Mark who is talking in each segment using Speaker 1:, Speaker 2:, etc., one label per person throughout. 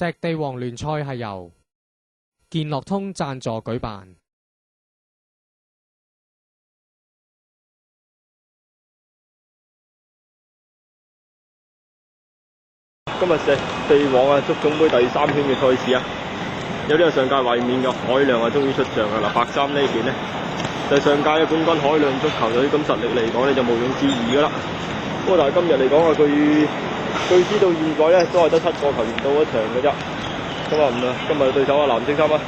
Speaker 1: 石地王聯賽係由健樂通贊助舉辦。
Speaker 2: 今日石地王足總杯第3圈嘅賽事啊，有呢個上屆衛冕嘅海亮終於出場㗎啦！白衫呢邊呢，就係上屆嘅冠軍海亮足球隊，咁實力嚟講呢就毋庸置疑㗎啦。不過但係今日嚟講啊，據知到現在呢都係得7個球員到咗場嘅啫。咁啊今日對手藍色衫城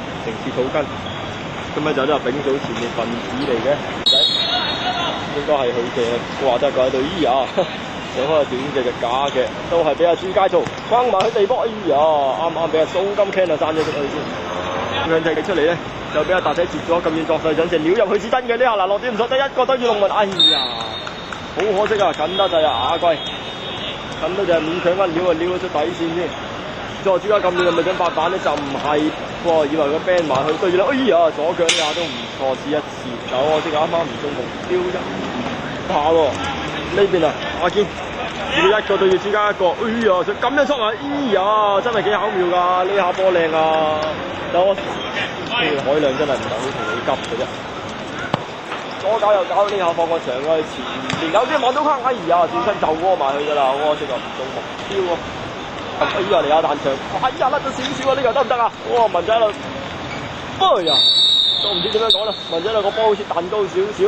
Speaker 2: 市草根，咁咧就呢個丙組前列分子嚟嘅仔，應該係佢嘅。哇！真係佢喺度醫啊！上開個短嘅就假嘅，都係俾阿朱佳做框埋佢地波。哎呀，啱俾阿蘇金 Ken 啊散咗出去先。兩隻嘅出嚟咧，就俾阿達仔截咗，咁遠作勢想射撩入去至真嘅呢下嗱，落點唔錯，得一個對住龍門。哎呀，好可惜啊，近得滯啊，亞貴近得就係勉強一撩咗出底線先。再朱佳咁遠係咪想發蛋咧？就唔係喎，以為個 band 埋去對住啦。哎呀，左腳呢下都唔錯，試一次。就我即係啱啱唔中目標啫，下喎呢邊啊，阿堅。一個對住朱家一個，哎呀，就咁樣出嚟，哎呀，真係幾巧妙㗎！呢下波靚啊！有海亮真係唔係好同你急嘅啫，左搞右搞，呢下放個場去前面，有啲望到坑，哎呀，轉身就窩埋去㗎啦，我即係唔中目標喎。哎呀，嚟下彈場，哎呀，甩咗少少啊！呢個得唔得啊？哇，文仔喺度，哎呀，都唔知點樣講啦，文仔喺度個波好似彈高少少。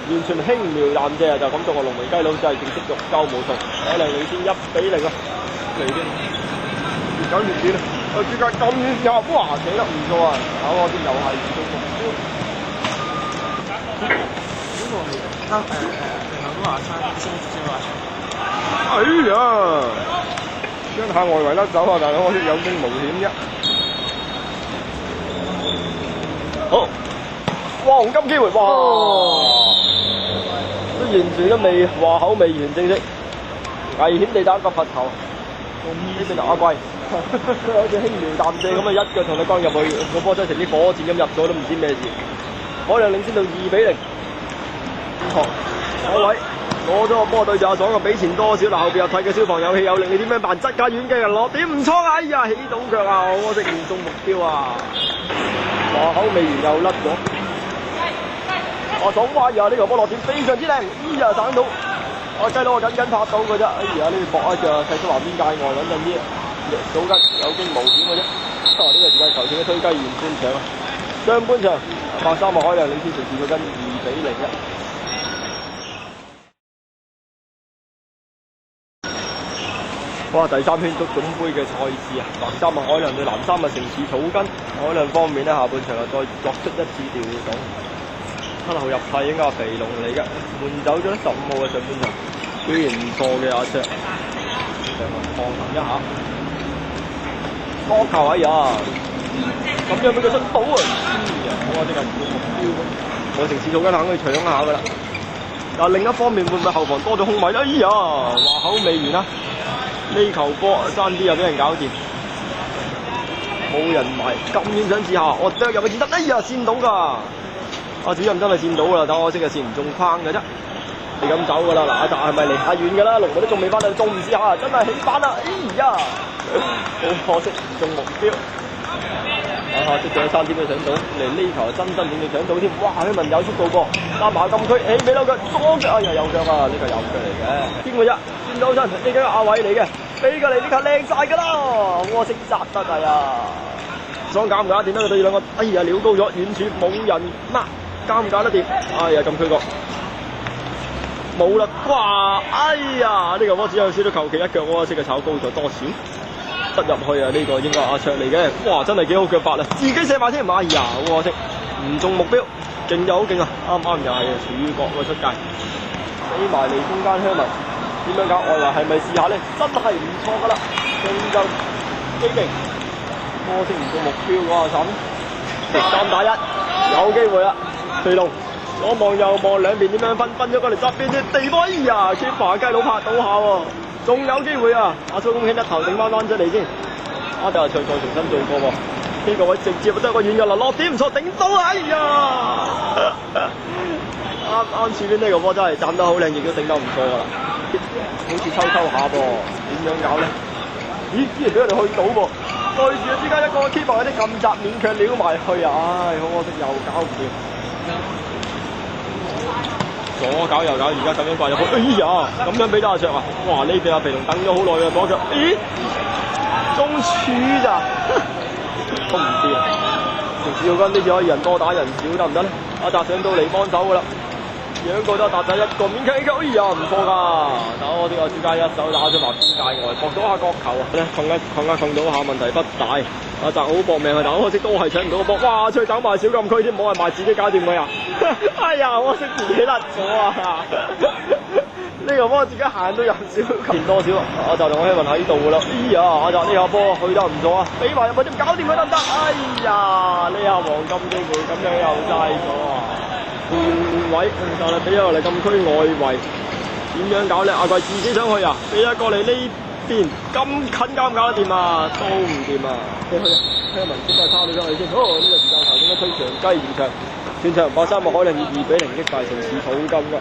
Speaker 2: 完全輕描淡寫啊！就咁做個龍門雞佬真係正式欲救無從，海亮領先1-0啊！嚟先，越搞越遠啊！朱家咁遠入，哇，寫得唔錯啊！我啲又係做目標。
Speaker 3: 如果他很多瓦差，現在只有瓦差。
Speaker 2: 哎呀，將下外圍甩走啊！大佬，可惜有驚無險啫。好，黃金機會，哇！都完全都未話口未完正式，危險地打個罰球。呢邊阿貴，好似輕描淡寫咁啊，一腳同你剛入去，個波真係成啲火箭咁入咗，都唔知咩事。海亮領先到2-0。左位攞咗個波對住阿爽，個比前多少嗱，後邊有睇嘅消防有氣有力，你點樣辦？質加遠嘅人落點唔錯啊！哎呀，起到腳啊，好可惜唔中目標啊！話口未完又甩咗。阿爽哇呀！呢個波落點非常之靚，哎呀省到，阿雞佬我緊拍到嘅啫，哎呀呢邊搏一腳踢出橫邊界外穩陣啲，早吉有驚無險嘅啫。呢個時間球證嘅推雞完半場啊，上半場白衫海亮領先城市草根2-0啊。哇！第3圈足總杯嘅賽事啊，白衫海亮對藍衫城市草根。海亮方面呢，下半場再作出一次調動。7號入替應該係肥龍嚟嘅，換走咗15號嘅上半場，表現唔錯嘅阿卓，放行一下，波球哎呀，咁樣俾佢出到啊！我即係唔到目標咁，我城市草根肯去搶下㗎啦。但另一方面會唔會後防多咗空位？哎呀，話口未完啊！呢球波爭啲又俾人搞掂，冇人埋，咁遠想試下，我啄入去至得，哎呀，跣到㗎！阿主任真係跣到啦，但可惜係跣唔中框嘅啫。你咁走㗎啦，嗱，阿達係咪離太遠㗎啦？龍門都仲未翻嚟，仲唔試下？真係起板啦！哎呀，好可惜唔中目標。即仲有3點都搶到，嚟呢球真點要搶到添。哇！許文有速度過，加埋禁區，起俾到佢左腳，哎呀右腳啊！呢個右腳嚟嘅，邊個啫？轉到身，呢個阿偉嚟嘅，俾過嚟呢球靚晒㗎啦！可惜砸得係啊！想搞唔搞得掂咧？佢對兩個，哎呀撩高咗，遠處冇人乜，搞唔搞得掂？哎呀禁區角冇啦，哇！哎呀呢個波只有少少求其一腳，我識嘅炒高咗多少？得入去啊！呢個應該阿卓嚟嘅，哇！真係幾好腳法啊！自己射埋添，哎呀好可惜，唔中目標，勁就好勁啊！啱啱又係主角個出界，俾埋嚟中間香文，點樣搞？外圍係咪試下咧？真係唔錯㗎啦，仲就幾勁，可惜唔中目標嗰下慘，3打1，有機會啦！肥龍左望右望，兩邊點樣分咗過嚟側邊啲地波，哎呀 keeper 雞佬拍到下喎！仲有機會啊！阿蘇公卿一頭頂翻出嚟先，阿就係再重新做過喎。呢個位直接得個遠嘅啦，落點唔錯，頂到啊！哎呀，啱前邊呢個波真係站得好靚，亦都頂得唔錯噶啦。好似抽下噃，點樣搞咧？咦，竟然俾佢哋去到噃，對住之間一個 keeper 嗰啲咁窄，勉強撩埋去啊！唉，好可惜又搞唔掂。左搞右搞，而家咁樣掛入去，哎呀！咁樣俾得阿卓啊！哇！呢邊阿肥龍等咗好耐嘅左腳，咦？中柱咋？都唔掂。城市奧軍呢次可以人多打人少得唔得咧？阿澤上到嚟幫手噶啦。樣過咗達仔一個勉強 A 球，哎呀唔錯㗎！打我哋個朱家一手打出埋邊界外，搏到下角球啊！咧困到下問題不大。阿澤好搏命去打，可惜都係搶唔到個波。哇！出去走埋小禁區添，冇人埋自己搞掂佢啊！哎呀，可惜自己甩咗啊！呢個波自己行都有少近多少，阿澤同我希文喺度㗎啦。哎呀，阿澤呢下波去得唔錯啊！俾埋入去點搞掂佢得唔得？哎呀，呢下黃金機會咁樣又嘥咗啊！換位，但係俾咗落嚟禁區外圍，點樣搞咧？阿貴自己想去啊，俾咗過嚟呢邊，咁近搞唔搞得掂啊？都唔掂啊！去啊！聽聞先係差你上去先。哦，呢個時間球應該推長雞延長，全場8-3，海力以2-0擊敗城市土金㗎。